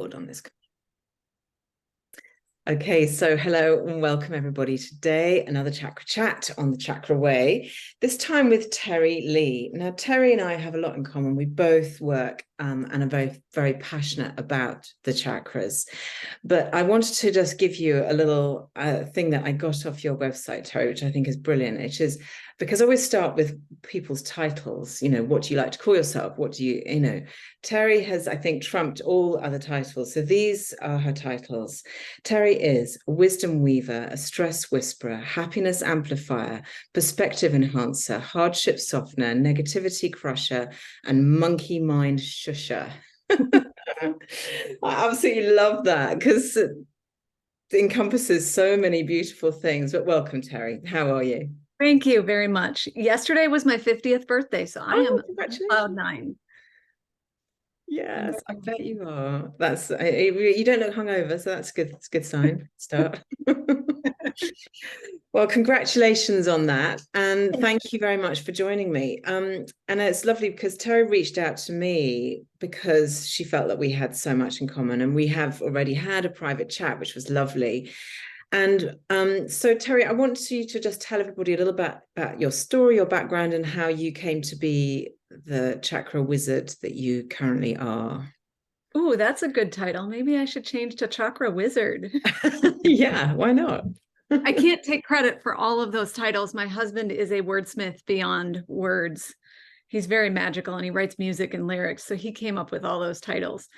record on this. Okay, so hello and welcome everybody. Today, another chakra chat on the Chakra Way, this time with Teri Leigh. Now, Teri and I have a lot in common. We both work and are very, very passionate about the chakras. But I wanted to just give you a little thing that I got off your website, Teri, which I think is brilliant. It is because I always start with people's titles. You know, what do you like to call yourself? What do you know? Teri has, I think, trumped all other titles. So these are her titles. Teri is wisdom weaver, a stress whisperer, happiness amplifier, perspective enhancer, hardship softener, negativity crusher, and monkey mind shusher. I absolutely love that because it encompasses so many beautiful things. But welcome, Teri. How are you? Thank you very much. Yesterday was my 50th birthday, so I am cloud nine. Yes, I bet you are. That's you don't look hungover, so that's good. It's a good sign. Start. Well, congratulations on that, and thank you very much for joining me. And it's lovely because Teri reached out to me because she felt that we had so much in common, and we have already had a private chat, which was lovely. And so, Teri, I want you to just tell everybody a little bit about your story, your background, and how you came to be the chakra wizard that you currently are. Oh, that's a good title. Maybe I should change to Chakra Wizard. Yeah, why not? I can't take credit for all of those titles. My husband is a wordsmith beyond words. He's very magical and he writes music and lyrics. So he came up with all those titles.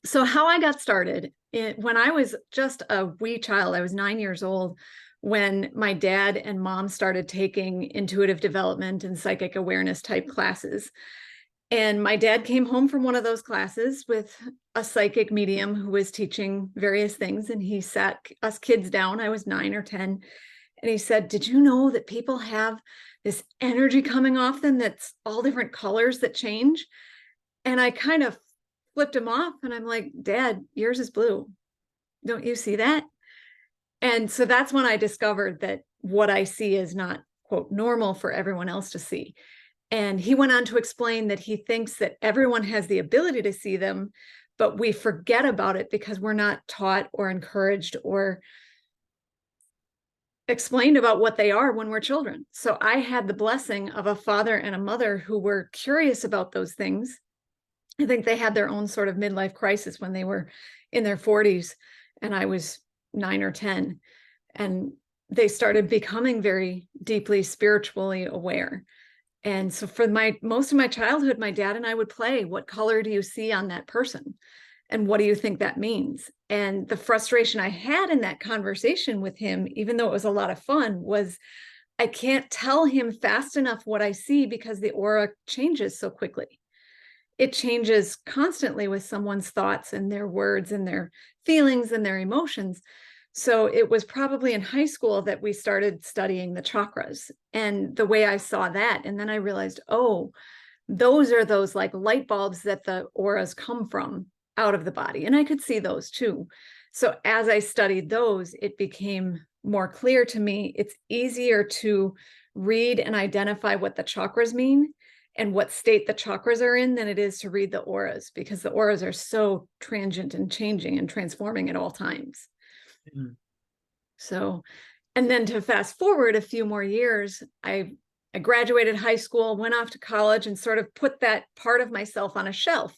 So how I got started, when I was just a wee child, I was 9 years old, when my dad and mom started taking intuitive development and psychic awareness type classes. And my dad came home from one of those classes with a psychic medium who was teaching various things. And he sat us kids down. I was 9 or 10. And he said, "Did you know that people have this energy coming off them that's all different colors that change?" And I kind of flipped him off and I'm like, "Dad, yours is blue. Don't you see that?" And so that's when I discovered that what I see is not, quote, normal for everyone else to see. And he went on to explain that he thinks that everyone has the ability to see them, but we forget about it because we're not taught or encouraged or explained about what they are when we're children. So I had the blessing of a father and a mother who were curious about those things. I think they had their own sort of midlife crisis when they were in their 40s and I was 9 or 10. And they started becoming very deeply spiritually aware. And so for most of my childhood, my dad and I would play, "What color do you see on that person? And what do you think that means?" And the frustration I had in that conversation with him, even though it was a lot of fun, was I can't tell him fast enough what I see because the aura changes so quickly. It changes constantly with someone's thoughts and their words and their feelings and their emotions. So it was probably in high school that we started studying the chakras and the way I saw that. And then I realized, oh, those are those like light bulbs that the auras come from out of the body. And I could see those too. So as I studied those, it became more clear to me. It's easier to read and identify what the chakras mean and what state the chakras are in than it is to read the auras, because the auras are so transient and changing and transforming at all times. Mm. So, and then to fast forward a few more years, I graduated high school, went off to college, and sort of put that part of myself on a shelf,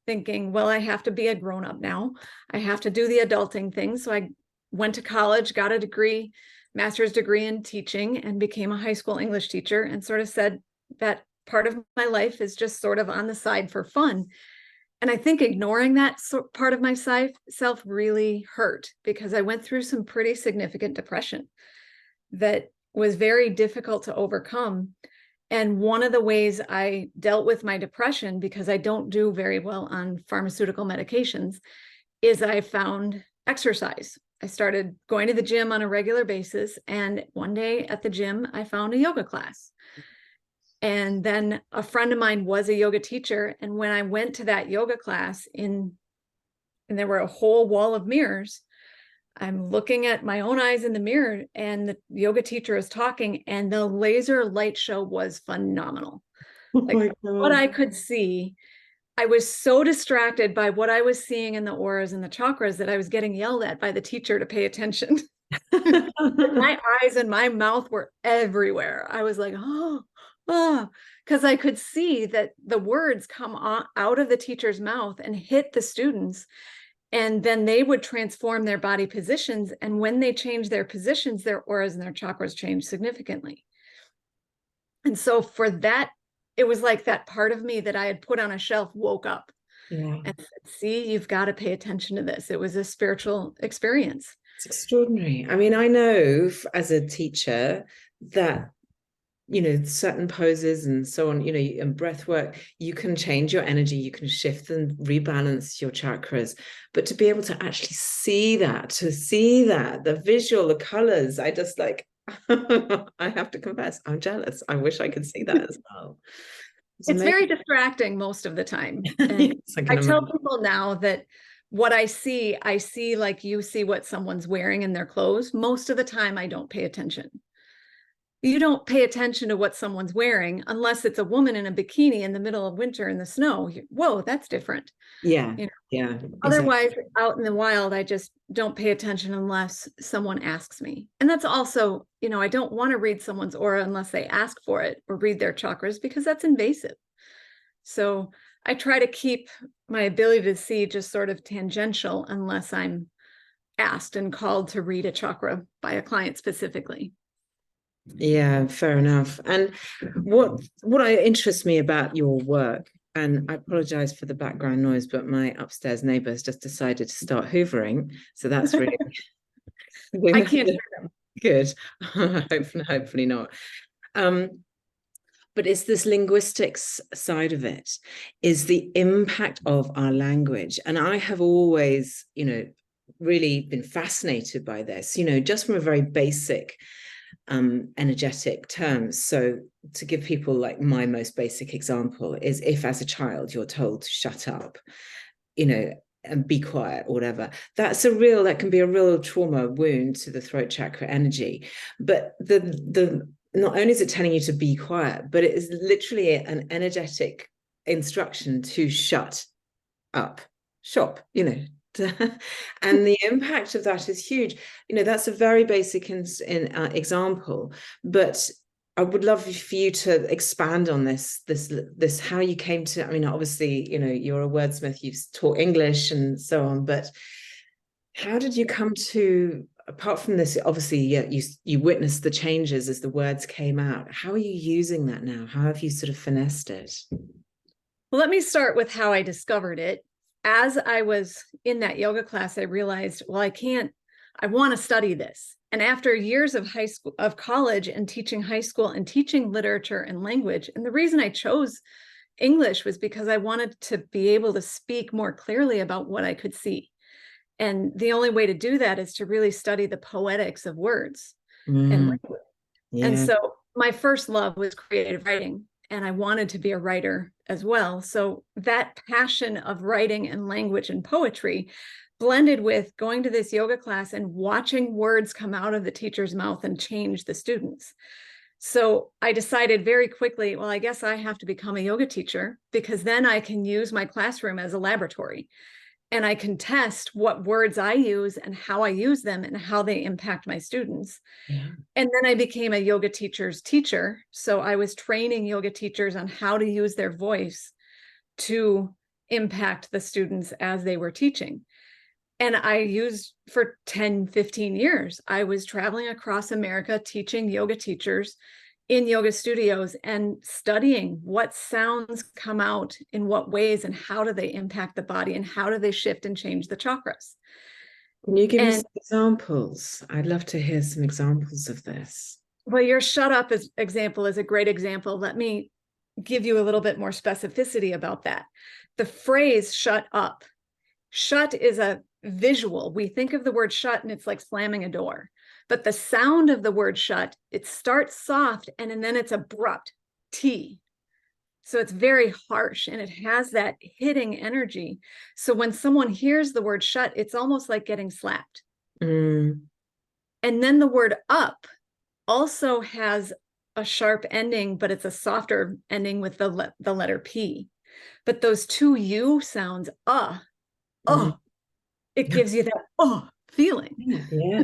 thinking, well, I have to be a grown-up now. I have to do the adulting thing. So I went to college, got a degree, master's degree in teaching, and became a high school English teacher, and sort of said that part of my life is just sort of on the side for fun. And I think ignoring that part of myself really hurt, because I went through some pretty significant depression that was very difficult to overcome. And one of the ways I dealt with my depression, because I don't do very well on pharmaceutical medications, is I found exercise. I started going to the gym on a regular basis. And one day at the gym, I found a yoga class. And then a friend of mine was a yoga teacher. And when I went to that yoga class and there were a whole wall of mirrors, I'm looking at my own eyes in the mirror and the yoga teacher is talking, and the laser light show was phenomenal. Like what I could see I was so distracted by what I was seeing in the auras and the chakras that I was getting yelled at by the teacher to pay attention. My eyes and my mouth were everywhere. I was like, oh, because I could see that the words come out of the teacher's mouth and hit the students. And then they would transform their body positions. And when they change their positions, their auras and their chakras change significantly. And so for that, it was like that part of me that I had put on a shelf woke up and said, see, you've got to pay attention to this. It was a spiritual experience. It's extraordinary. I mean, I know as a teacher that, certain poses and so on, and breath work, you can change your energy, you can shift and rebalance your chakras. But to be able to actually see that, the visual, the colors, I just like, I have to confess, I'm jealous. I wish I could see that as well. It's very distracting most of the time. And I tell people now that what I see like you see what someone's wearing in their clothes. Most of the time, I don't pay attention. You don't pay attention to what someone's wearing unless it's a woman in a bikini in the middle of winter in the snow. Whoa, that's different. Yeah. Yeah. Exactly. Otherwise, out in the wild, I just don't pay attention unless someone asks me. And that's also, I don't want to read someone's aura unless they ask for it or read their chakras because that's invasive. So I try to keep my ability to see just sort of tangential unless I'm asked and called to read a chakra by a client specifically. Yeah, fair enough. And what interests me about your work, and I apologize for the background noise, but my upstairs neighbor has just decided to start hoovering. So that's really I can't hear them. Good. Hopefully not. But it's this linguistics side of it, is the impact of our language. And I have always, really been fascinated by this, just from a very basic energetic terms. So to give people like my most basic example is if as a child you're told to shut up, and be quiet or whatever, that can be a real trauma wound to the throat chakra energy. But the not only is it telling you to be quiet, but it is literally an energetic instruction to shut up shop, and the impact of that is huge. That's a very basic example, but I would love for you to expand on this how you came to, I mean, obviously, you're a wordsmith, you've taught English and so on, but how did you come to, apart from this, obviously, you witnessed the changes as the words came out. How are you using that now? How have you sort of finessed it? Well, let me start with how I discovered it. As I was in that yoga class, I realized, well, I want to study this. And after years of college and teaching high school and teaching literature and language, and the reason I chose English was because I wanted to be able to speak more clearly about what I could see. And the only way to do that is to really study the poetics of words and language. Yeah. And so my first love was creative writing, and I wanted to be a writer as well. So that passion of writing and language and poetry blended with going to this yoga class and watching words come out of the teacher's mouth and change the students. So I decided very quickly, well, I guess I have to become a yoga teacher, because then I can use my classroom as a laboratory and I can test what words I use and how I use them and how they impact my students. Yeah. And then I became a yoga teacher's teacher. So I was training yoga teachers on how to use their voice to impact the students as they were teaching. And I used for 10, 15 years, I was traveling across America teaching yoga teachers in yoga studios and studying what sounds come out in what ways and how do they impact the body and how do they shift and change the chakras. Can you give me some examples? I'd love to hear some examples of this. Well, your shut up example is a great example. Let me give you a little bit more specificity about that. The phrase shut up. Shut is a visual. We think of the word shut and it's like slamming a door. But the sound of the word shut, it starts soft and then it's abrupt, T. So it's very harsh and it has that hitting energy. So when someone hears the word shut, it's almost like getting slapped. And then the word up also has a sharp ending, but it's a softer ending with the letter P. But those two U sounds, it gives you that feeling. Yeah.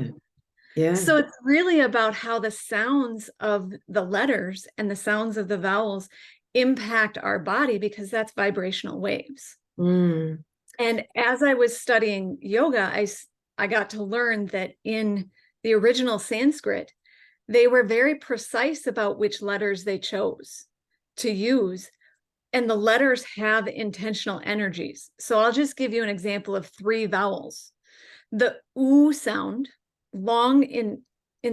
Yeah. So it's really about how the sounds of the letters and the sounds of the vowels impact our body, because that's vibrational waves. Mm. And as I was studying yoga, I got to learn that in the original Sanskrit, they were very precise about which letters they chose to use. And the letters have intentional energies. So I'll just give you an example of 3 vowels. The U sound, long in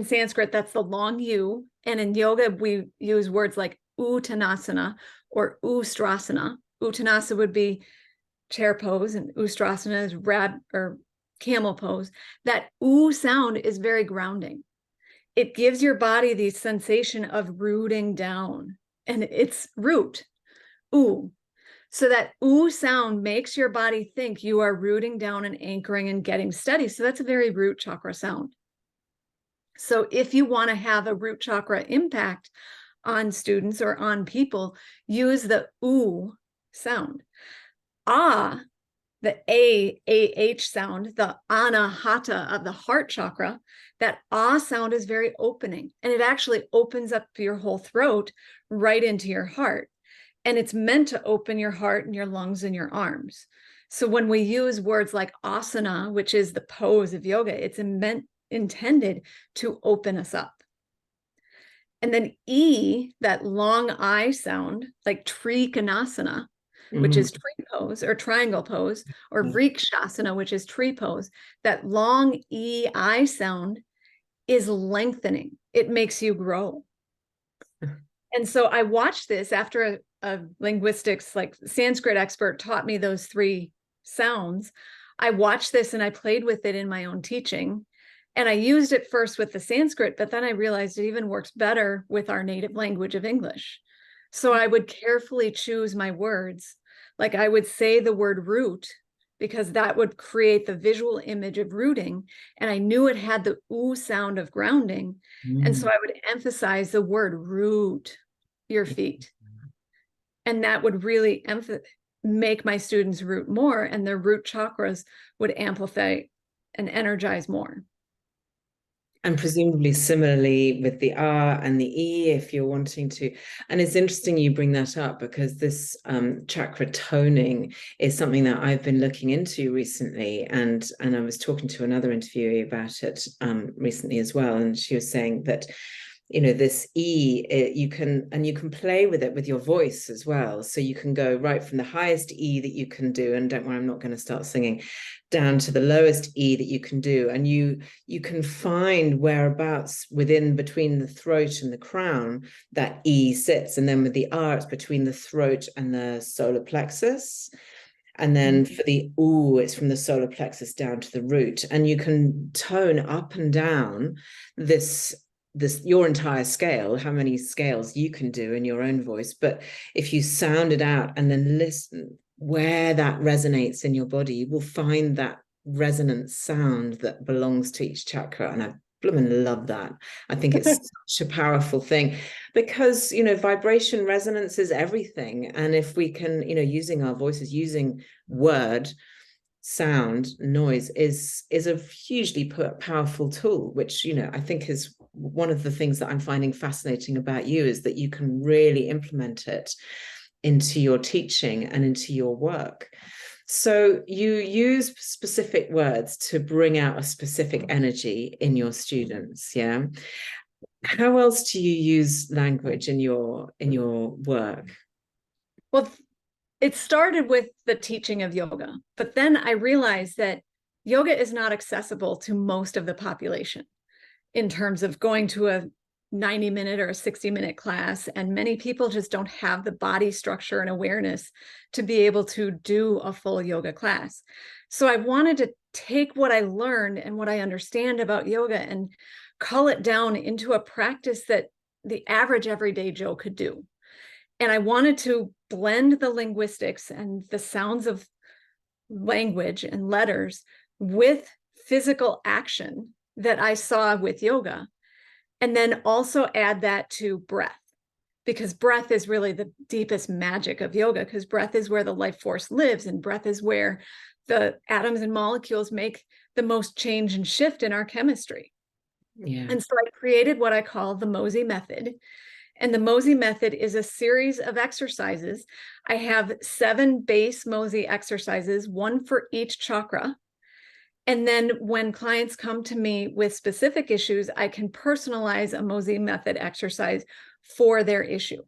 Sanskrit, that's the long U. And in yoga, we use words like Uttanasana or Ustrasana. Uttanasana would be chair pose, and Ustrasana is or camel pose. That U sound is very grounding. It gives your body the sensation of rooting down, and it's root, U. So that ooh sound makes your body think you are rooting down and anchoring and getting steady. So that's a very root chakra sound. So if you want to have a root chakra impact on students or on people, use the ooh sound. Ah, the A-H sound, the anahata of the heart chakra, that ah sound is very opening, and it actually opens up your whole throat right into your heart. And it's meant to open your heart and your lungs and your arms. So when we use words like asana, which is the pose of yoga, it's intended to open us up. And then E, that long I sound, like Trikonasana, which is tree pose or triangle pose, or Vrikshasana, which is tree pose, that long E I sound is lengthening. It makes you grow. And so I watched this after a linguistics, like Sanskrit expert taught me those 3 sounds. I watched this and I played with it in my own teaching. And I used it first with the Sanskrit, but then I realized it even works better with our native language of English. So I would carefully choose my words. Like I would say the word root, because that would create the visual image of rooting. And I knew it had the oo sound of grounding. And so I would emphasize the word root your feet. And that would really make my students root more, and their root chakras would amplify and energize more. And presumably similarly with the R and the E, if you're wanting to. And it's interesting you bring that up, because this chakra toning is something that I've been looking into recently. And I was talking to another interviewee about it recently as well. And she was saying that, you know, this E, you can play with it with your voice as well. So you can go right from the highest E that you can do, and don't worry, I'm not going to start singing, down to the lowest E that you can do. And you can find whereabouts within between the throat and the crown that E sits. And then with the R, it's between the throat and the solar plexus. And then for the ooh, it's from the solar plexus down to the root. And you can tone up and down this your entire scale, how many scales you can do in your own voice. But if you sound it out and then listen where that resonates in your body, you will find that resonant sound that belongs to each chakra. And I blooming love that. I think it's such a powerful thing, because, you know, vibration resonance is everything. And if we can, you know, using our voices, using word, sound, noise is a hugely powerful tool, which, you know, I think is one of the things that I'm finding fascinating about you, is that you can really implement it into your teaching and into your work. So you use specific words to bring out a specific energy in your students. Yeah. How else do you use language in your work? Well, it started with the teaching of yoga, but then I realized that yoga is not accessible to most of the population in terms of going to a 90-minute or a 60-minute class. And many people just don't have the body structure and awareness to be able to do a full yoga class. So I wanted to take what I learned and what I understand about yoga and cull it down into a practice that the average everyday Joe could do. And I wanted to blend the linguistics and the sounds of language and letters with physical action that I saw with yoga, and then also add that to breath. because breath is really the deepest magic of yoga, because breath is where the life force lives, and breath is where the atoms and molecules make the most change and shift in our chemistry. Yeah. And so I created what I call the Mozi Method. And the Mozi Method is a series of exercises. I have 7 base Mozi exercises, 1 for each chakra. And then when clients come to me with specific issues, I can personalize a Mozi Method exercise for their issue.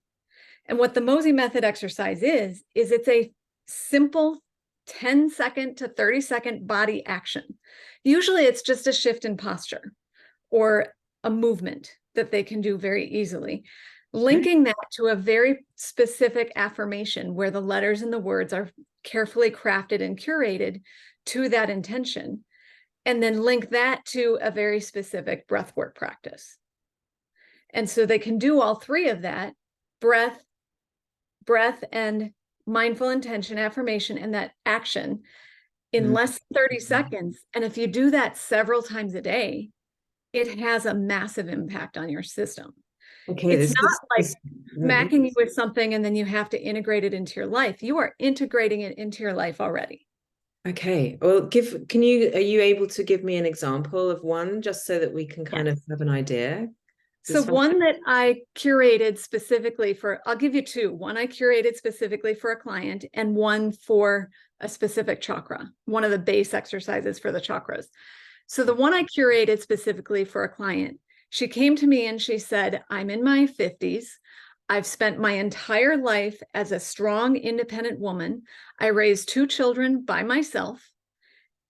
And what the Mozi Method exercise is it's a simple 10-second to 30-second body action. Usually it's just a shift in posture or a movement that they can do very easily. Linking that to a very specific affirmation where the letters and the words are carefully crafted and curated to that intention, and then link that to a very specific breathwork practice. And so they can do all 3 of that: breath, and mindful intention, affirmation, and that action in less than 30 seconds. And if you do that several times a day, it has a massive impact on your system. Okay, it's not like smacking you with something and then you have to integrate it into your life. You are integrating it into your life already. Okay. Well, are you able to give me an example of one, just so that we can kind of have an idea? So one that I curated specifically I'll give you 2. One I curated specifically for a client, and one for a specific chakra, one of the base exercises for the chakras. So the one I curated specifically for a client, she came to me and she said, I'm in my 50s. I've spent my entire life as a strong, independent woman. I raised 2 children by myself,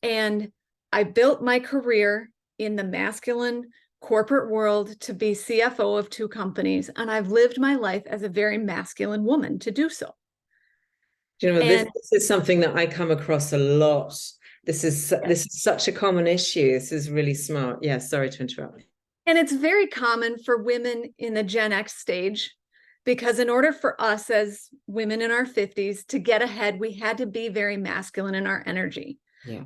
and I built my career in the masculine corporate world to be CFO of 2 companies. And I've lived my life as a very masculine woman to do so. This is something that I come across a lot. This is such a common issue. This is really smart. Yeah, sorry to interrupt. And it's very common for women in the Gen X stage, because in order for us as women in our 50s to get ahead, we had to be very masculine in our energy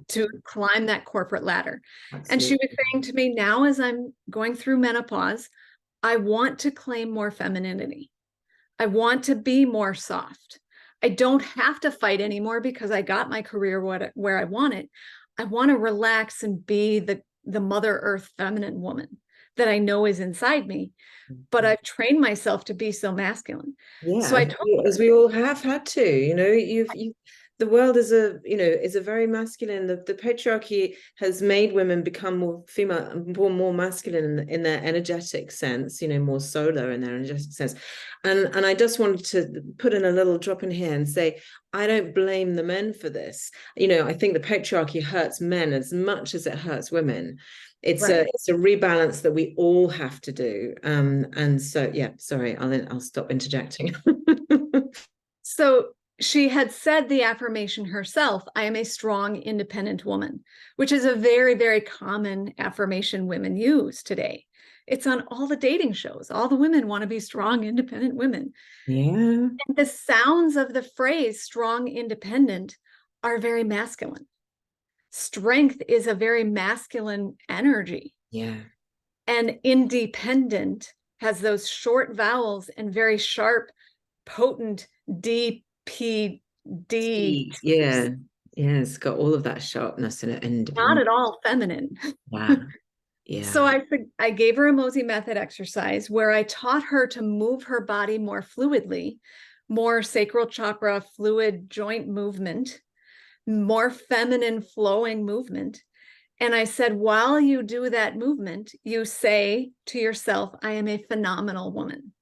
to climb that corporate ladder. Absolutely. And she was saying to me, now as I'm going through menopause, I want to claim more femininity. I want to be more soft. I don't have to fight anymore because I got my career where I want it. I want to relax and be the Mother Earth feminine woman that I know is inside me, but I've trained myself to be so masculine. Yeah, so as we all have had to, the world is a very masculine. The patriarchy has made women become more female, more masculine in their energetic sense, more solar in their energetic sense. And I just wanted to put in a little drop in here and say, I don't blame the men for this. I think the patriarchy hurts men as much as it hurts women. It's a rebalance that we all have to do. And so, yeah, sorry, I'll stop interjecting. So she had said the affirmation herself, I am a strong, independent woman, which is a very, very common affirmation women use today. It's on all the dating shows. All the women want to be strong, independent women. Yeah. And the sounds of the phrase strong, independent are very masculine. Strength is a very masculine energy. Yeah. And independent has those short vowels and very sharp, potent D, P, D. Yeah. Yeah. It's got all of that sharpness in it. Not at all feminine. Yeah. Yeah. So I gave her a Mozi Method exercise where I taught her to move her body more fluidly, more sacral chakra fluid joint movement, more feminine flowing movement. And I said, while you do that movement, you say to yourself, I am a phenomenal woman.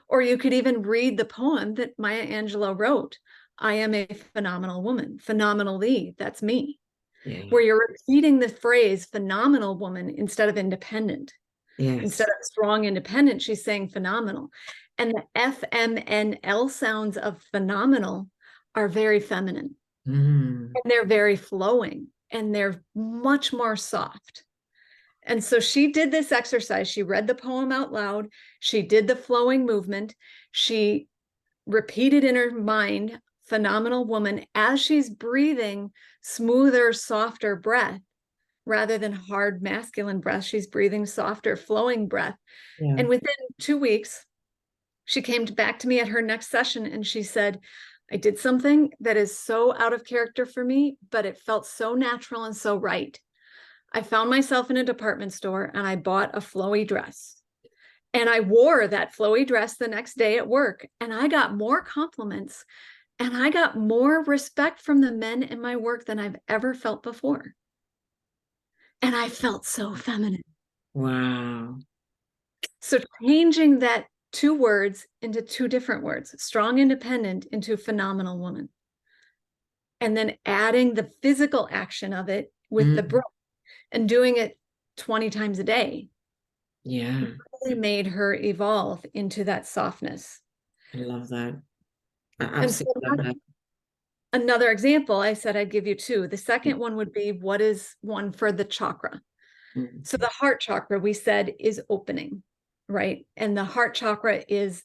Or you could even read the poem that Maya Angelou wrote, I am a phenomenal woman, phenomenally, that's me. Yeah. Where you're repeating the phrase phenomenal woman instead of independent. Yes. Instead of strong independent, she's saying phenomenal. And the FMNL sounds of phenomenal are very feminine. And they're very flowing and they're much more soft. And so she did this exercise. She read the poem out loud. She did the flowing movement. She repeated in her mind, phenomenal woman, as she's breathing smoother, softer breath rather than hard masculine breath. She's breathing softer, flowing breath. Yeah. And within 2 weeks, She came back to me at her next session and she said, I did something that is so out of character for me, but it felt so natural and so right. I found myself in a department store and I bought a flowy dress. And I wore that flowy dress the next day at work, and I got more compliments and I got more respect from the men in my work than I've ever felt before. And I felt so feminine. Wow. So changing that 2 words into 2 different words, strong, independent, into phenomenal woman. And then adding the physical action of it with the breath and doing it 20 times a day. Yeah. Really made her evolve into that softness. I love that. I And so absolutely love that. another example, I said I'd give you 2. The second one would be, what is one for the chakra? So the heart chakra, we said, is opening, right? And the heart chakra is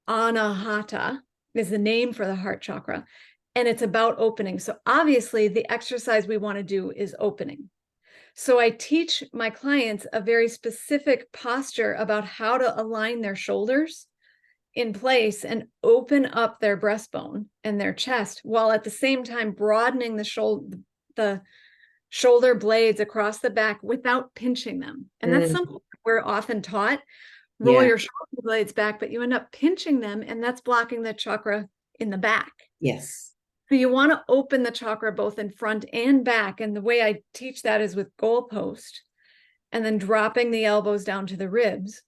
Anahata, is the name for the heart chakra. And it's about opening. So obviously the exercise we want to do is opening. So I teach my clients a very specific posture about how to align their shoulders in place and open up their breastbone and their chest, while at the same time broadening the shoulder blades across the back without pinching them. And that's something we're often taught. Roll your shoulder blades back, but you end up pinching them, and that's blocking the chakra in the back. Yes. So you want to open the chakra both in front and back. And the way I teach that is with goalpost and then dropping the elbows down to the ribs.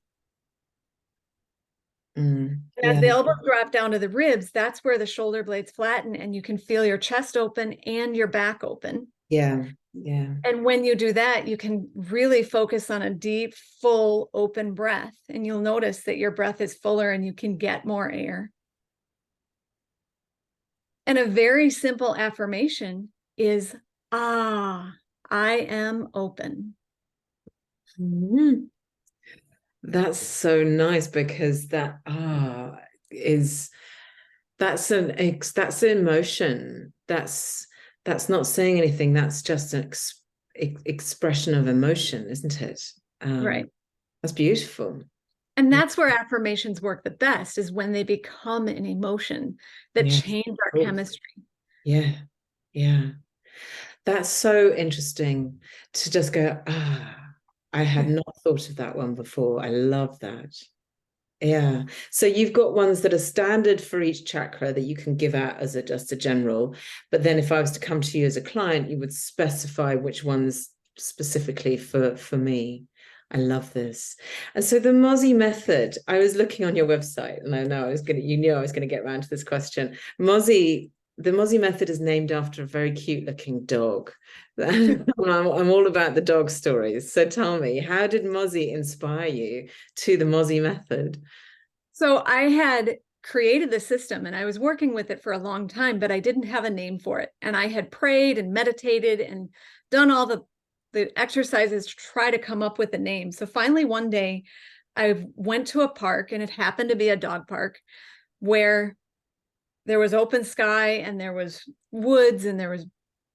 As the elbows drop down to the ribs, that's where the shoulder blades flatten and you can feel your chest open and your back open. Yeah. Yeah. And when you do that, you can really focus on a deep, full, open breath. And you'll notice that your breath is fuller and you can get more air. And a very simple affirmation is, I am open. That's so nice, because that's an emotion. That's not saying anything. That's just an expression of emotion, isn't it? Right. That's beautiful. And that's where affirmations work the best, is when they become an emotion that change our chemistry. Yeah. Yeah. That's so interesting to just go, I had not thought of that one before. I love that. Yeah. So you've got ones that are standard for each chakra that you can give out as just a general. But then if I was to come to you as a client, you would specify which ones specifically for me. I love this. And so the Mozi Method, I was looking on your website, and I know you knew I was going to get around to this question. The Mozi Method is named after a very cute looking dog. I'm all about the dog stories. So tell me, how did Mozi inspire you to the Mozi Method? So I had created the system and I was working with it for a long time, but I didn't have a name for it. And I had prayed and meditated and done all the exercises to try to come up with a name. So finally one day I went to a park, and it happened to be a dog park where there was open sky and there was woods and there was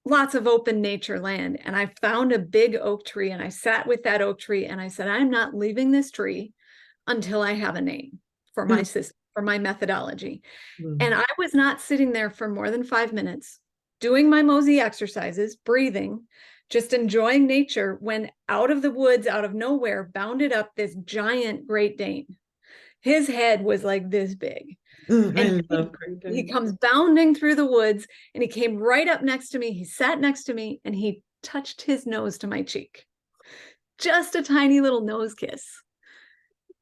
lots of open nature land. And I found a big oak tree and I sat with that oak tree and I said, I'm not leaving this tree until I have a name for my system, for my methodology. And I was not sitting there for more than 5 minutes doing my Mozi exercises, breathing, just enjoying nature, when out of the woods, out of nowhere, bounded up this giant Great Dane. His head was like this big. And he comes bounding through the woods, and he came right up next to me. He sat next to me and he touched his nose to my cheek. Just a tiny little nose kiss.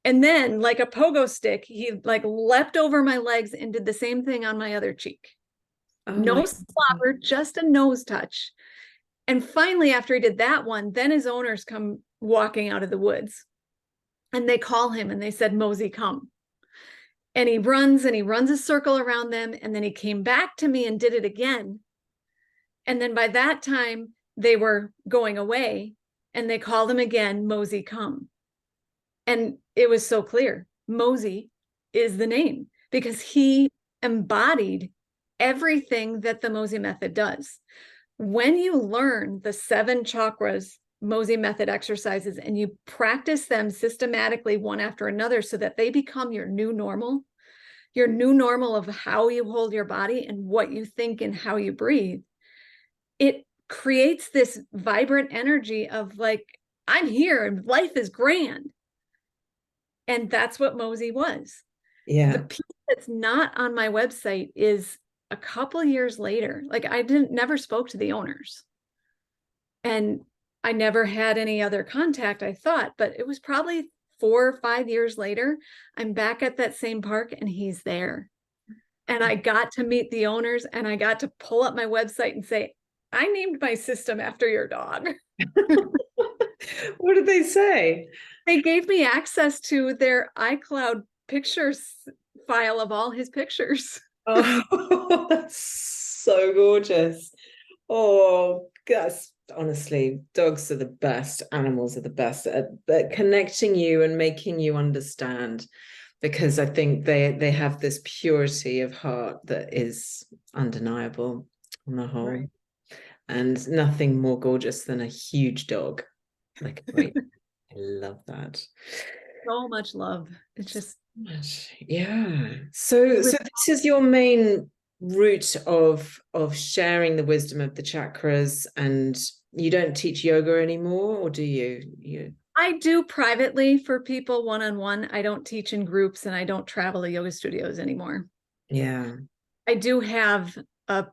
And then, like a pogo stick, he like leapt over my legs and did the same thing on my other cheek. No slobber, just a nose touch. And finally, after he did that one, then his owners come walking out of the woods and they call him and they said, Mozi, come. And he runs a circle around them. And then he came back to me and did it again. And then by that time, they were going away and they called him again, Mozi, come. And it was so clear. Mozi is the name because he embodied everything that the Mozi Method does. When you learn the 7 chakras Mozi Method exercises and you practice them systematically one after another so that they become your new normal of how you hold your body and what you think and how you breathe, it creates this vibrant energy of like, I'm here and life is grand. And that's what Mozi was. Yeah. The piece that's not on my website is a couple years later. Like I never spoke to the owners. And I never had any other contact, I thought, but it was probably 4 or 5 years later, I'm back at that same park and he's there. And I got to meet the owners and I got to pull up my website and say, I named my system after your dog. What did they say? They gave me access to their iCloud pictures file of all his pictures. Oh, that's so gorgeous. Oh, that's honestly, dogs are the best. Animals are the best at connecting you and making you understand, because I think they have this purity of heart that is undeniable on the whole. Right. And nothing more gorgeous than a huge dog. Like, wait, I love that. So much love. It's just, yeah. So this is your main route of sharing the wisdom of the chakras, and you don't teach yoga anymore, or do you? I do privately for people one-on-one. I don't teach in groups and I don't travel to yoga studios anymore. Yeah. I do have not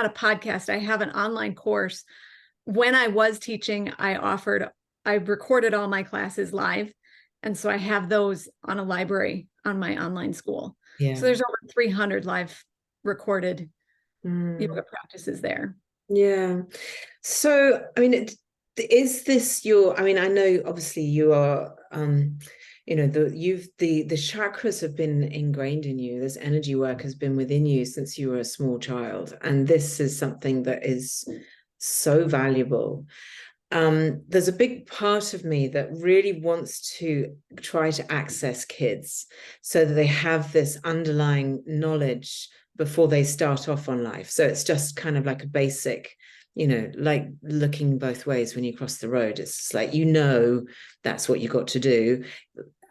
a podcast. I have an online course. When I was teaching, I recorded all my classes live. And so I have those on a library on my online school. Yeah. So there's over 300 live recorded yoga practices there. Yeah. So, I mean, is this I mean, I know obviously you are, you know, the chakras have been ingrained in you. This energy work has been within you since you were a small child. And this is something that is so valuable. There's a big part of me that really wants to try to access kids so that they have this underlying knowledge before they start off on life. So it's just kind of like a basic, you know, like looking both ways when you cross the road. It's like, you know, that's what you got to do.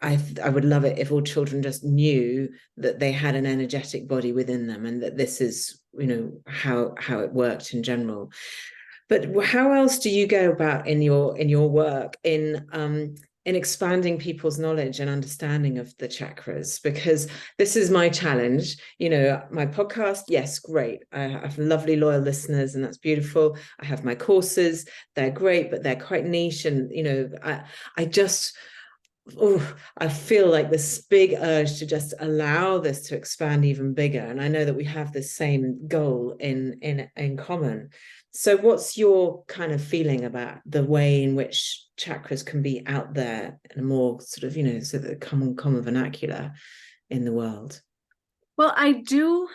I would love it if all children just knew that they had an energetic body within them, and that this is, you know, how it worked in general. But how else do you go about in your work in expanding people's knowledge and understanding of the chakras? Because this is my challenge. You know, my podcast, yes, great. I have lovely loyal listeners, and that's beautiful. I have my courses, they're great, but they're quite niche. And you know, I feel like this big urge to just allow this to expand even bigger. And I know that we have the same goal in common. So what's your kind of feeling about the way in which chakras can be out there in a more sort of, you know, so the common vernacular in the world? Well, I do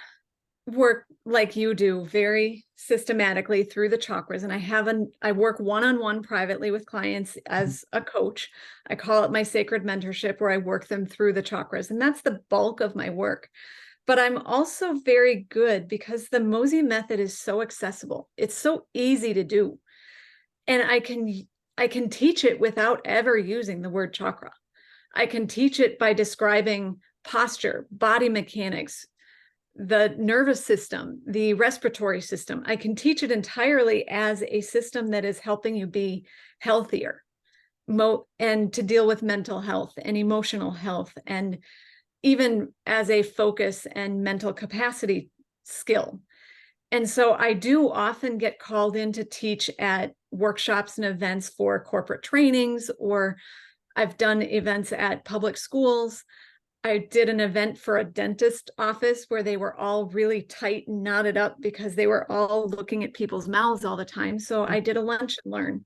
work like you do very systematically through the chakras, and I work one-on-one privately with clients as a coach. I call it my sacred mentorship, where I work them through the chakras, and that's the bulk of my work. But I'm also very good because the Mozi Method is so accessible. It's so easy to do. And I can teach it without ever using the word chakra. I can teach it by describing posture, body mechanics, the nervous system, the respiratory system. I can teach it entirely as a system that is helping you be healthier and to deal with mental health and emotional health, and even as a focus and mental capacity skill. And so I do often get called in to teach at workshops and events for corporate trainings, or I've done events at public schools. I did an event for a dentist office where they were all really tight and knotted up because they were all looking at people's mouths all the time. So I did a lunch and learn,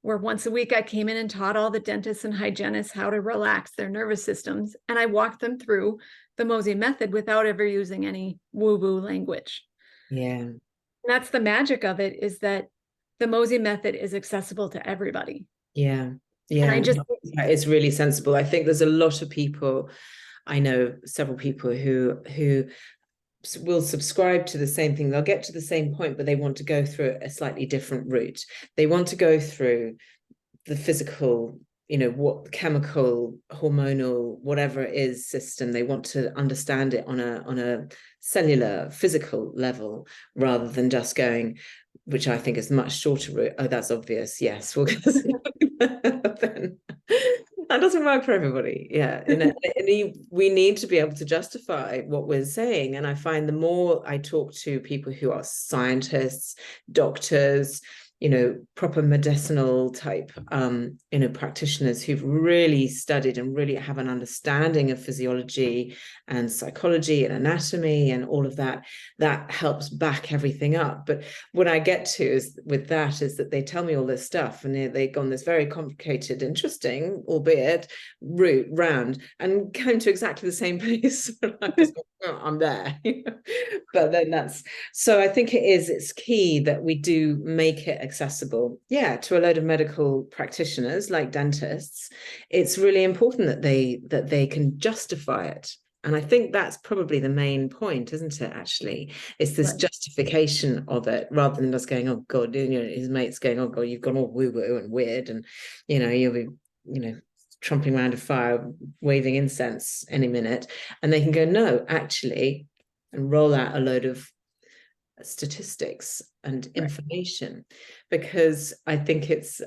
where once a week I came in and taught all the dentists and hygienists how to relax their nervous systems. And I walked them through the Mozi Method without ever using any woo-woo language. Yeah. And that's the magic of it, is that the Mozi Method is accessible to everybody. Yeah. Yeah. And It's really sensible. I think there's a lot of people, I know several people who will subscribe to the same thing. They'll get to the same point, but they want to go through a slightly different route. They want to go through the physical, what chemical, hormonal, whatever it is system. They want to understand it on a cellular, physical level, rather than just going, which I think is much shorter route. Oh, that's obvious. Yes, we'll then that doesn't work for everybody. Yeah. And we need to be able to justify what we're saying. And I find the more I talk to people who are scientists, doctors, proper medicinal type, practitioners who've really studied and really have an understanding of physiology and psychology and anatomy and all of that, that helps back everything up. But what I get to is that they tell me all this stuff, and they've gone this very complicated, interesting, albeit route round, and came to exactly the same place. I'm there. But then so I think it's key that we do make it accessible, to a load of medical practitioners like dentists. It's really important that they can justify it. And I think that's probably the main point, isn't it, actually? It's this justification of it, rather than just going, oh God, his mate's going, oh God, you've gone all woo-woo and weird, and you'll be, trumping around a fire, waving incense any minute. And they can go, no, actually, and roll out a load of statistics and information. Because I think it's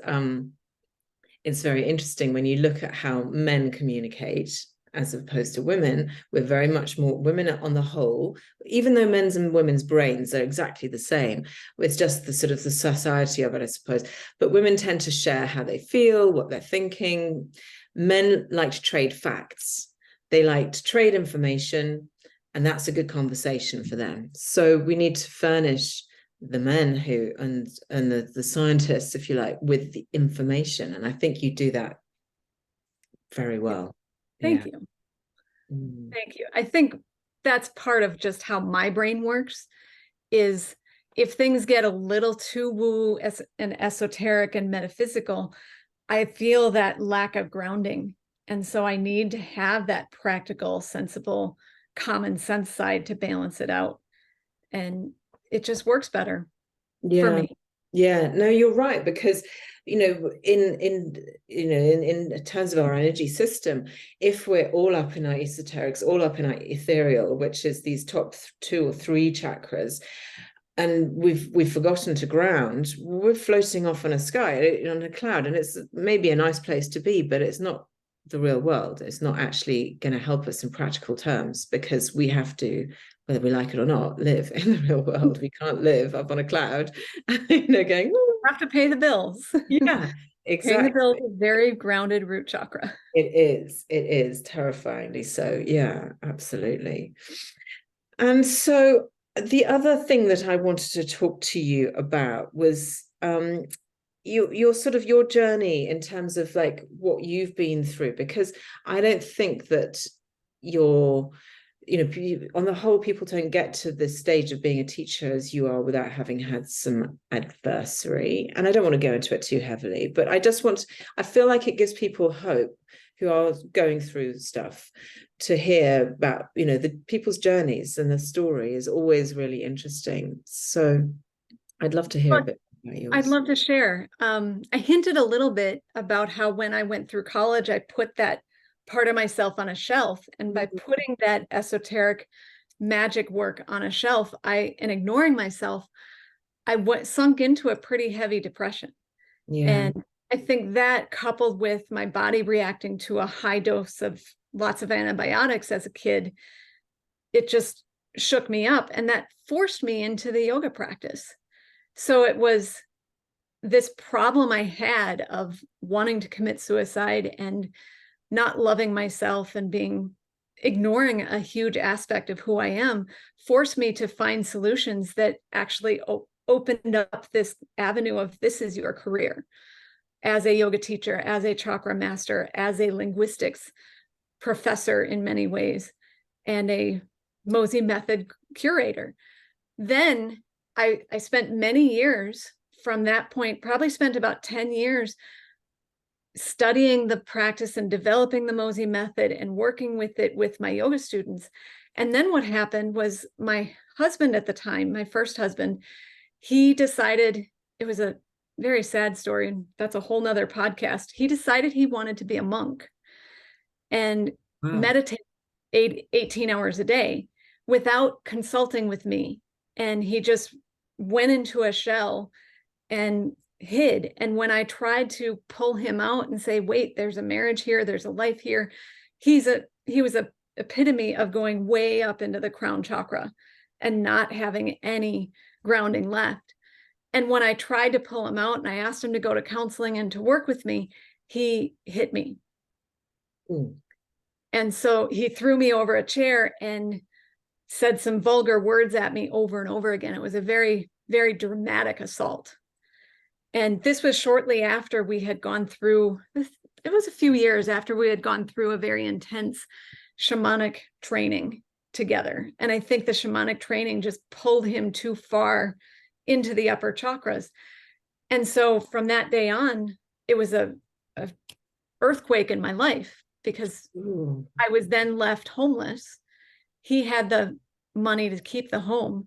very interesting when you look at how men communicate as opposed to women. We're very much more, women on the whole, even though men's and women's brains are exactly the same, it's just the sort of the society of it, I suppose. But women tend to share how they feel, what they're thinking. Men like to trade facts. They like to trade information, and that's a good conversation for them. So we need to furnish the men who and the scientists, if you like, with the information. And I think you do that very well. Thank you. Thank you. I think that's part of just how my brain works, is if things get a little too woo and esoteric and metaphysical, I feel that lack of grounding. And so I need to have that practical, sensible, common sense side to balance it out. And it just works better for me. Yeah, no, you're right, because in terms of our energy system, if we're all up in our esoterics, all up in our ethereal, which is these top 2 or 3 chakras, and we've forgotten to ground, we're floating off on a sky, on a cloud, and it's maybe a nice place to be, but it's not the real world. It's not actually going to help us in practical terms, because we have to, whether we like it or not, live in the real world. We can't live up on a cloud, going, we have to pay the bills. Yeah, exactly. Paying the bills is very grounded root chakra. It is terrifyingly so. Yeah, absolutely. And so the other thing that I wanted to talk to you about was your sort of your journey in terms of like what you've been through, because I don't think that you're, on the whole, people don't get to this stage of being a teacher as you are without having had some adversity. And I don't want to go into it too heavily, but I feel like it gives people hope who are going through stuff to hear about, the people's journeys, and the story is always really interesting. So I'd love to hear a bit about yours. I'd love to share. I hinted a little bit about how when I went through college, I put that part of myself on a shelf. And by putting that esoteric magic work on a shelf, and ignoring myself, I sunk into a pretty heavy depression. Yeah. And I think that, coupled with my body reacting to a high dose of lots of antibiotics as a kid, it just shook me up, and that forced me into the yoga practice. So it was this problem I had of wanting to commit suicide and not loving myself and ignoring a huge aspect of who I am, forced me to find solutions that actually opened up this avenue of, this is your career as a yoga teacher, as a chakra master, as a linguistics professor in many ways, and a Mozi Method curator. Then I spent many years from that point, probably spent about 10 years studying the practice and developing the Mozi Method and working with it with my yoga students. And then what happened was my husband at the time, my first husband, he decided, it was a very sad story, and that's a whole nother podcast. He decided he wanted to be a monk and meditate 18 hours a day without consulting with me. And he just went into a shell and hid. And when I tried to pull him out and say, wait, there's a marriage here, there's a life here, he was a epitome of going way up into the crown chakra and not having any grounding left. And when I tried to pull him out and I asked him to go to counseling and to work with me, he hit me. And so he threw me over a chair and said some vulgar words at me over and over again. It was a very, very dramatic assault. And this was shortly after we had gone through, it was a few years after we had gone through a very intense shamanic training together. And I think the shamanic training just pulled him too far into the upper chakras. And so from that day on, it was a earthquake in my life, because I was then left homeless. He had the money to keep the home.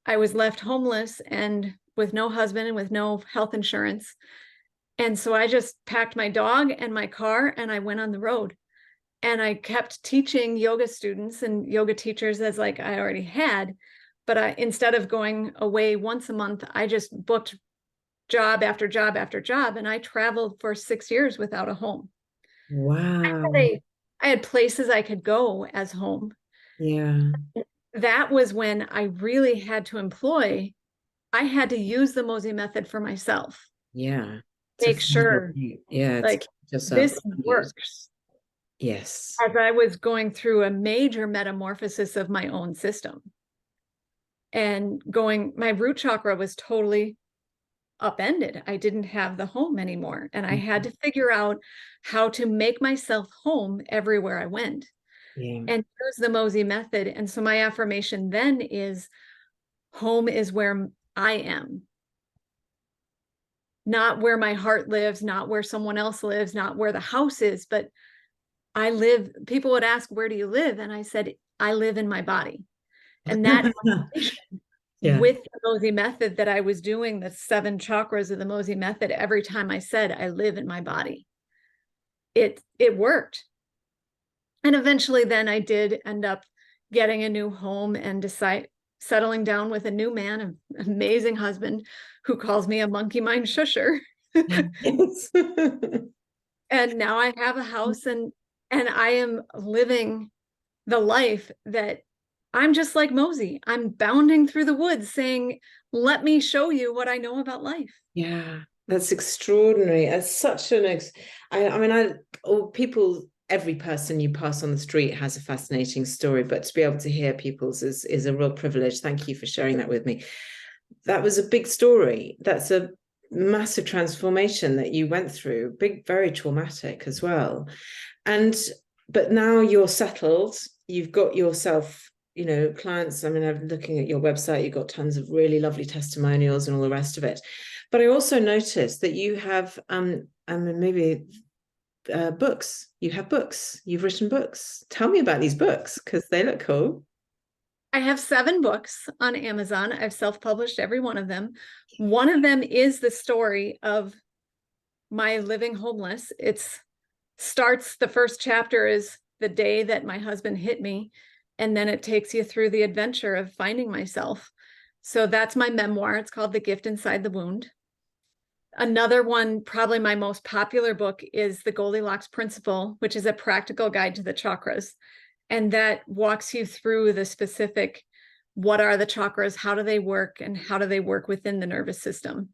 I was left homeless and with no husband and with no health insurance. And so I just packed my dog and my car and I went on the road. And I kept teaching yoga students and yoga teachers as like I already had. But instead of going away once a month, I just booked job after job after job. And I traveled for 6 years without a home. Wow. I had places I could go as home. Yeah. That was when I really had to I had to use the Mozi method for myself. Yeah. Make sure, like, this works. Yes. As I was going through a major metamorphosis of my own system. And my root chakra was totally upended. I didn't have the home anymore. And I had to figure out how to make myself home everywhere I went. Yeah. And use the Mozi method. And so my affirmation then is, home is where I am. Not where my heart lives, not where someone else lives, not where the house is, but I live. People would ask, where do you live? And I said, I live in my body. And that with the Mozi method that I was doing, the 7 chakras of the Mozi method, every time I said, I live in my body, it worked. And eventually then I did end up getting a new home and settling down with a new man, an amazing husband who calls me a monkey mind shusher. And now I have a house and I am living the life that I'm just like Mozi. I'm bounding through the woods saying, let me show you what I know about life. Yeah, that's extraordinary. It's such every person you pass on the street has a fascinating story, but to be able to hear people's is a real privilege. Thank you for sharing that with me. That was a big story. That's a massive transformation that you went through, very traumatic as well. But now you're settled, you've got yourself, clients. I mean, I'm looking at your website, you've got tons of really lovely testimonials and all the rest of it. But I also noticed that you have, books. You have books. You've written books. Tell me about these books, because they look cool. I have 7 books on Amazon. I've self-published every one of them. One of them is the story of my living homeless. The first chapter is the day that my husband hit me. And then it takes you through the adventure of finding myself. So that's my memoir. It's called The Gift Inside the Wound. Another one, probably my most popular book, is The Goldilocks Principle, which is a practical guide to the chakras. And that walks you through the specific, what are the chakras, how do they work, and how do they work within the nervous system.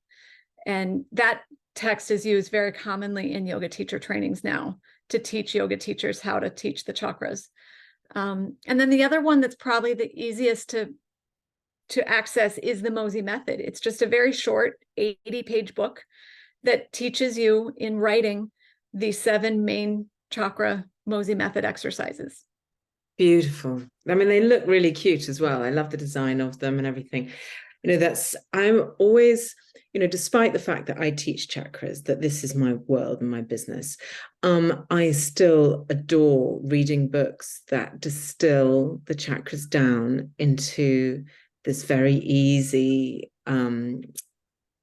And that text is used very commonly in yoga teacher trainings now to teach yoga teachers how to teach the chakras. And then the other one that's probably the easiest to access is the Mozi Method. It's just a very short 80-page book that teaches you in writing the 7 main chakra Mozi Method exercises. Beautiful. I mean, they look really cute as well. I love the design of them and everything. I'm always, despite the fact that I teach chakras, that this is my world and my business, I still adore reading books that distill the chakras down into this very easy,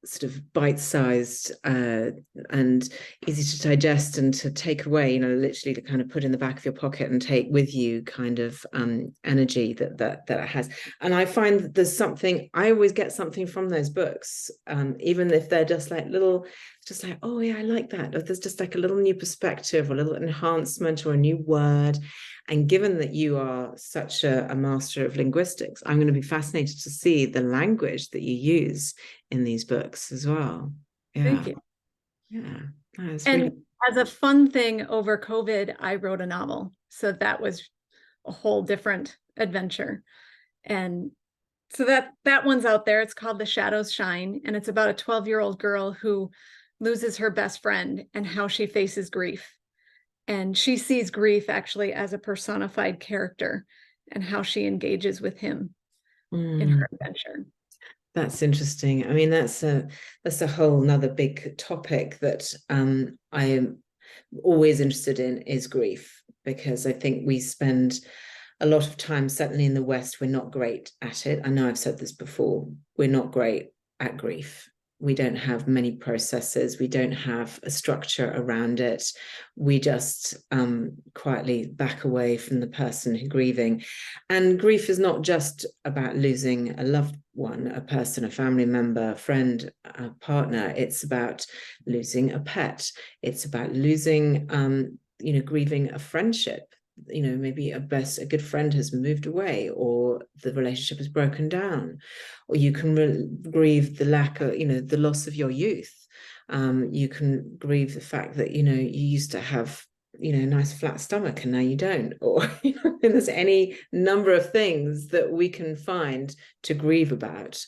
sort of bite-sized and easy to digest and to take away, literally to kind of put in the back of your pocket and take with you kind of energy that it has. And I find that there's something, I always get something from those books, even if they're just like little, just like, oh yeah, I like that. Or there's just like a little new perspective or a little enhancement or a new word. And given that you are such a master of linguistics, I'm going to be fascinated to see the language that you use in these books as well. Yeah. Thank you. Yeah. And really... as a fun thing over COVID, I wrote a novel. So that was a whole different adventure. And so that one's out there. It's called The Shadows Shine. And it's about a 12-year-old girl who loses her best friend and how she faces grief. And she sees grief actually as a personified character and how she engages with him in her adventure. That's interesting. I mean, that's a whole nother big topic that I am always interested in, is grief, because I think we spend a lot of time, certainly in the West, we're not great at it. I know I've said this before, we're not great at grief. We don't have many processes. We don't have a structure around it. We just quietly back away from the person who's grieving. And grief is not just about losing a loved one, a person, a family member, a friend, a partner. It's about losing a pet. It's about losing, grieving a friendship. Maybe a good friend has moved away, or the relationship has broken down, or you can grieve the lack of, the loss of your youth. You can grieve the fact that, you used to have, a nice flat stomach and now you don't, or, there's any number of things that we can find to grieve about.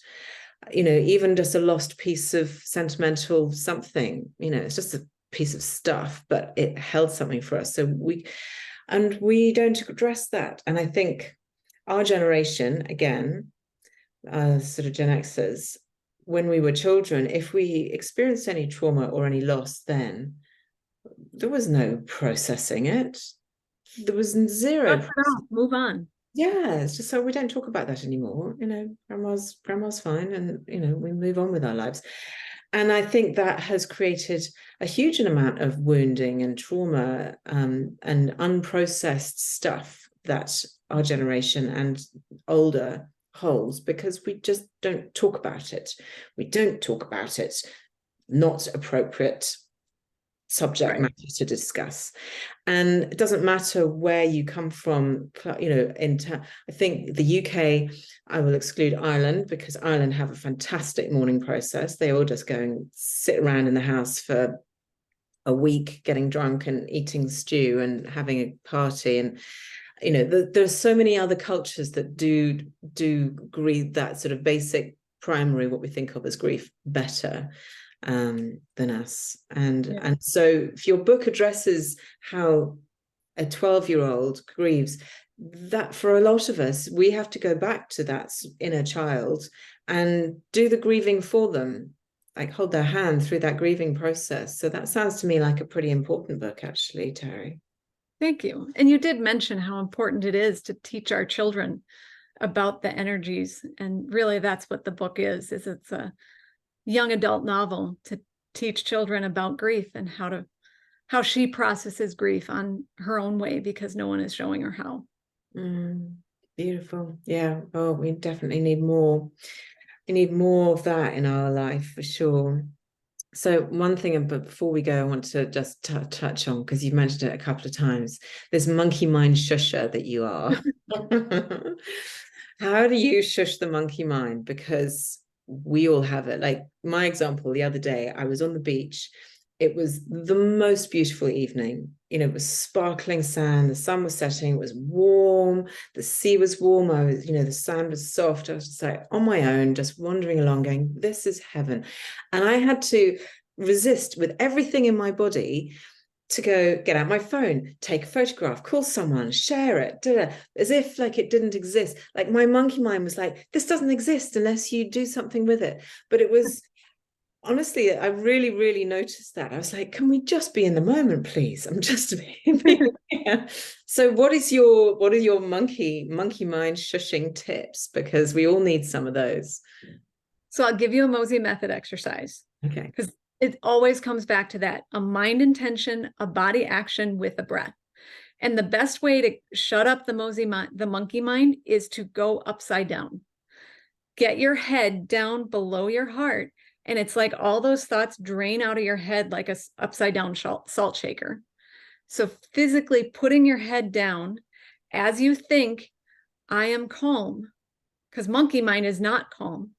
Even just a lost piece of sentimental something, it's just a piece of stuff, but it held something for us. So we don't address that. And I think our generation, again, sort of Gen Xers, when we were children, if we experienced any trauma or any loss, then there was no processing it. There was zero. Move on. Yeah, it's just, so we don't talk about that anymore. Grandma's fine, and we move on with our lives. And I think that has created a huge amount of wounding and trauma, and unprocessed stuff that our generation and older holds, because we just don't talk about it. We don't talk about it. Not appropriate subject matter to discuss. And it doesn't matter where you come from, I think the UK, I will exclude Ireland, because Ireland have a fantastic mourning process. They all just go and sit around in the house for a week, getting drunk and eating stew and having a party. And there's so many other cultures that do grieve that sort of basic primary, what we think of as grief, better than us. And so if your book addresses how a 12-year-old grieves, that for a lot of us, we have to go back to that inner child and do the grieving for them, like hold their hand through that grieving process. So that sounds to me like a pretty important book, actually, Teri. Thank you. And you did mention how important it is to teach our children about the energies. And really, that's what the book is it's a young adult novel to teach children about grief and how she processes grief on her own way, because no one is showing her how. Beautiful. Yeah. Oh, we definitely need more. We need more of that in our life, for sure. So one thing, but before we go, I want to just touch on, because you've mentioned it a couple of times, this monkey mind shusher that you are. How do you shush the monkey mind? Because we all have it. Like my example, the other day, I was on the beach. It was the most beautiful evening. It was sparkling sand. The sun was setting. It was warm. The sea was warm. I was, the sand was soft. I was just like on my own, just wandering along going, this is heaven. And I had to resist with everything in my body to go get out my phone, take a photograph, call someone, share it, as if like it didn't exist. Like my monkey mind was like, this doesn't exist unless you do something with it. But it was, honestly, I really, really noticed that. I was like, can we just be in the moment, please? I'm just being yeah. So what are your monkey mind shushing tips? Because we all need some of those. So I'll give you a Mozi Method exercise. Okay. Because it always comes back to that, a mind intention, a body action with a breath. And the best way to shut up the monkey mind is to go upside down. Get your head down below your heart. And it's like all those thoughts drain out of your head like a upside down salt shaker. So physically putting your head down as you think, I am calm, because monkey mind is not calm.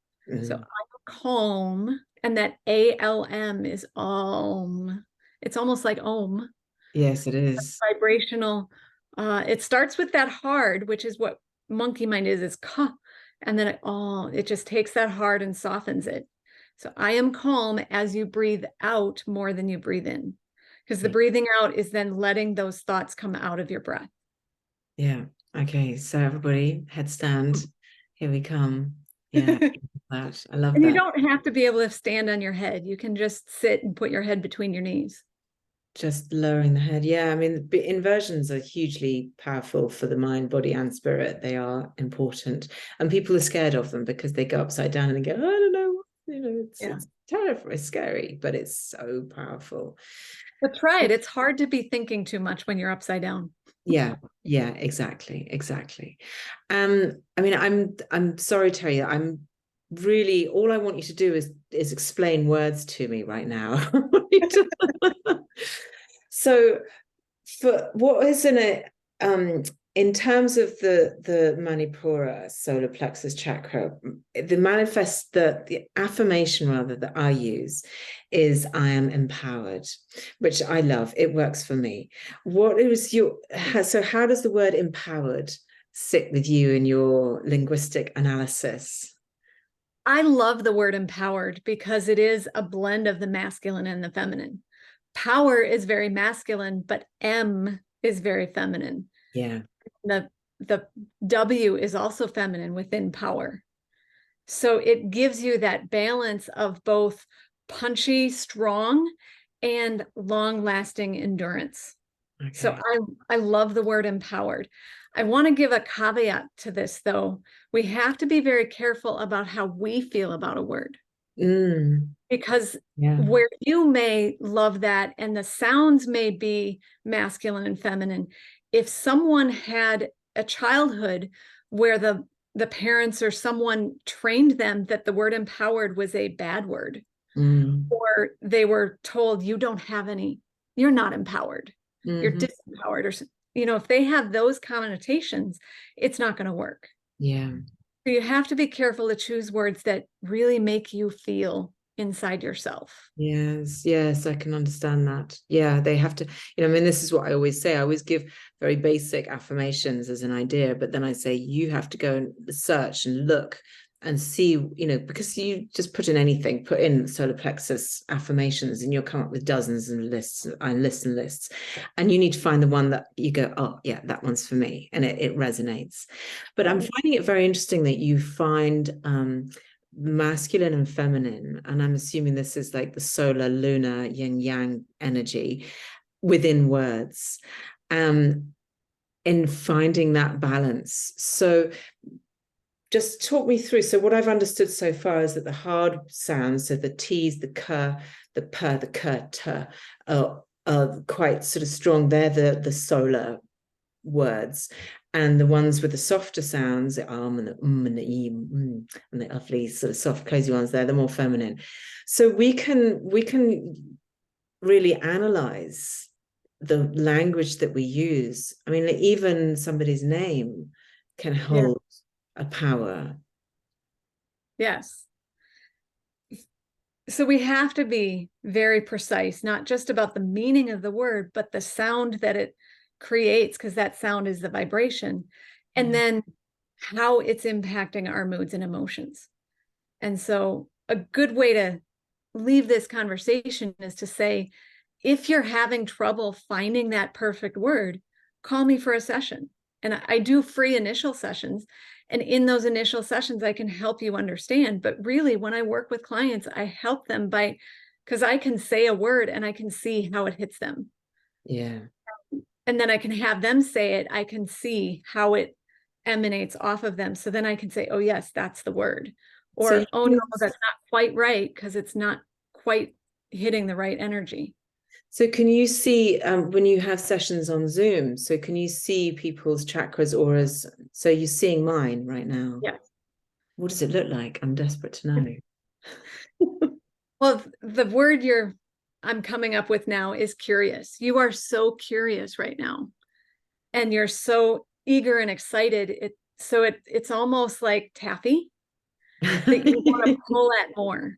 So I'm calm, and that ALM is Om. It's almost like Om. Yes, it is. Vibrational. It starts with that hard, which is what monkey mind is ka, and then it just takes that hard and softens it. So I am calm as you breathe out more than you breathe in, because the breathing out is then letting those thoughts come out of your breath. Yeah. Okay. So everybody, headstand. Here we come. Yeah. I love And that. you don't have to be able to stand on your head. You can just sit and put your head between your knees. Just lowering the head. Yeah. I mean, the inversions are hugely powerful for the mind, body, and spirit. They are important. And people are scared of them because they go upside down and they go, oh, I don't know. It's terrifying, it's scary, but it's so powerful. But try it. It's hard to be thinking too much when you're upside down. Yeah, exactly. I mean, I'm sorry, Teri. I'm really, all I want you to do is explain words to me right now. So for what isn't it in terms of the Manipura solar plexus chakra, the affirmation rather that I use is I am empowered, which I love. It works for me. So how does the word empowered sit with you in your linguistic analysis? I love the word empowered because it is a blend of the masculine and the feminine. Power is very masculine, but M is very feminine. Yeah. The W is also feminine within power. So it gives you that balance of both punchy, strong, and long-lasting endurance. Okay. So I love the word empowered. I want to give a caveat to this, though. We have to be very careful about how we feel about a word. Because where you may love that and the sounds may be masculine and feminine, if someone had a childhood where the parents or someone trained them that the word empowered was a bad word, or they were told you don't have any, you're not empowered, you're disempowered, or if they have those connotations, it's not going to work. Yeah. So you have to be careful to choose words that really make you feel inside yourself. Yes, I can understand that. Yeah, they have to, I mean, this is what I always say. I always give very basic affirmations as an idea, but then I say you have to go and search and look and see, because you just put in solar plexus affirmations and you'll come up with dozens and lists. And you need to find the one that you go, oh yeah, that one's for me, and it resonates. But I'm finding it very interesting that you find masculine and feminine, and I'm assuming this is like the solar lunar yin yang energy within words, in finding that balance. So just talk me through. So what I've understood so far is that the hard sounds, so the T's, the k, the p, the k, t, are quite sort of strong. They're the solar words, and the ones with the softer sounds, the and the and the and the lovely sort of soft cozy ones, they're the more feminine. So we can really analyze the language that we use. I mean, even somebody's name can hold a power. Yes. So we have to be very precise, not just about the meaning of the word, but the sound that it creates, because that sound is the vibration, and then how it's impacting our moods and emotions. And so a good way to leave this conversation is to say, if you're having trouble finding that perfect word, call me for a session. And I do free initial sessions. And in those initial sessions, I can help you understand. But really, when I work with clients, I help them because I can say a word and I can see how it hits them. Yeah. And then I can have them say it. I can see how it emanates off of them. So then I can say, oh, yes, that's the word. Or, oh, no, that's not quite right, because it's not quite hitting the right energy. So can you see when you have sessions on Zoom, so can you see people's chakras, auras? So you're seeing mine right now. Yeah. What does it look like? I'm desperate to know. Well, the word I'm coming up with now is curious. You are so curious right now. And you're so eager and excited. It's almost like taffy that you want to pull at more.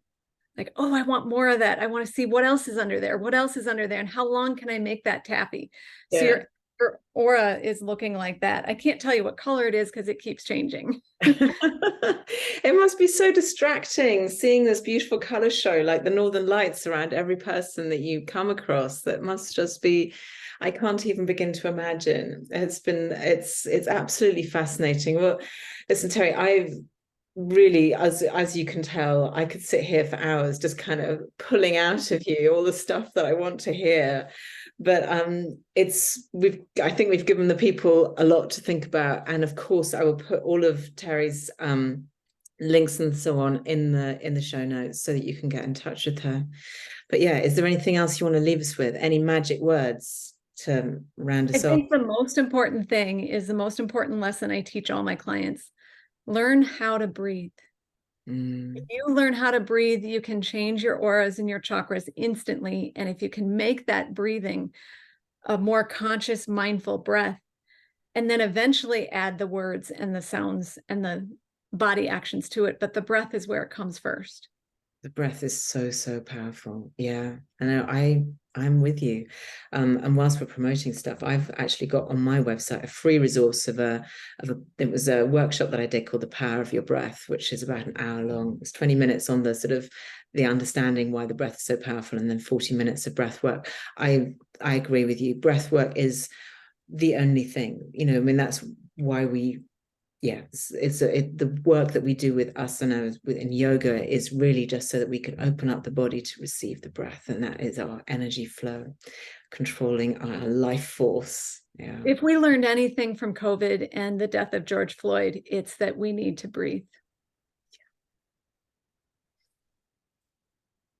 Like, oh, I want more of that. I want to see what else is under there. What else is under there? And how long can I make that taffy? So Yeah. your aura is looking like that. I can't tell you what color it is because it keeps changing. It must be so distracting seeing this beautiful color show like the Northern Lights around every person that you come across. That must just be, I can't even begin to imagine. It's absolutely fascinating. Well, listen, Teri, I've really, as you can tell, I could sit here for hours just kind of pulling out of you all the stuff that I want to hear. But I think we've given the people a lot to think about. And of course, I will put all of Teri's links and so on in the show notes so that you can get in touch with her. But yeah, is there anything else you want to leave us with? Any magic words to round us off? I think the most important thing is the most important lesson I teach all my clients. Learn how to breathe. If you learn how to breathe, you can change your auras and your chakras instantly. And if you can make that breathing a more conscious, mindful breath, and then eventually add the words and the sounds and the body actions to it. But the breath is where it comes first. The breath is so, so powerful. Yeah, I know. I'm with you. And whilst we're promoting stuff, I've actually got on my website a free resource it was a workshop that I did called The Power of Your Breath, which is about an hour long. It's 20 minutes on the sort of the understanding why the breath is so powerful, and then 40 minutes of breath work. I agree with you. Breath work is the only thing, I mean, that's why the work that we do with asanas in yoga is really just so that we can open up the body to receive the breath, and that is our energy flow, controlling our life force. Yeah. If we learned anything from COVID and the death of George Floyd, it's that we need to breathe.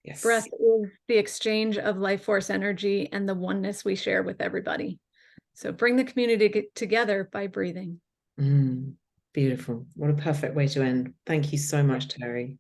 Yes. Breath is the exchange of life force energy and the oneness we share with everybody. So bring the community together by breathing. Beautiful. What a perfect way to end. Thank you so much, Teri.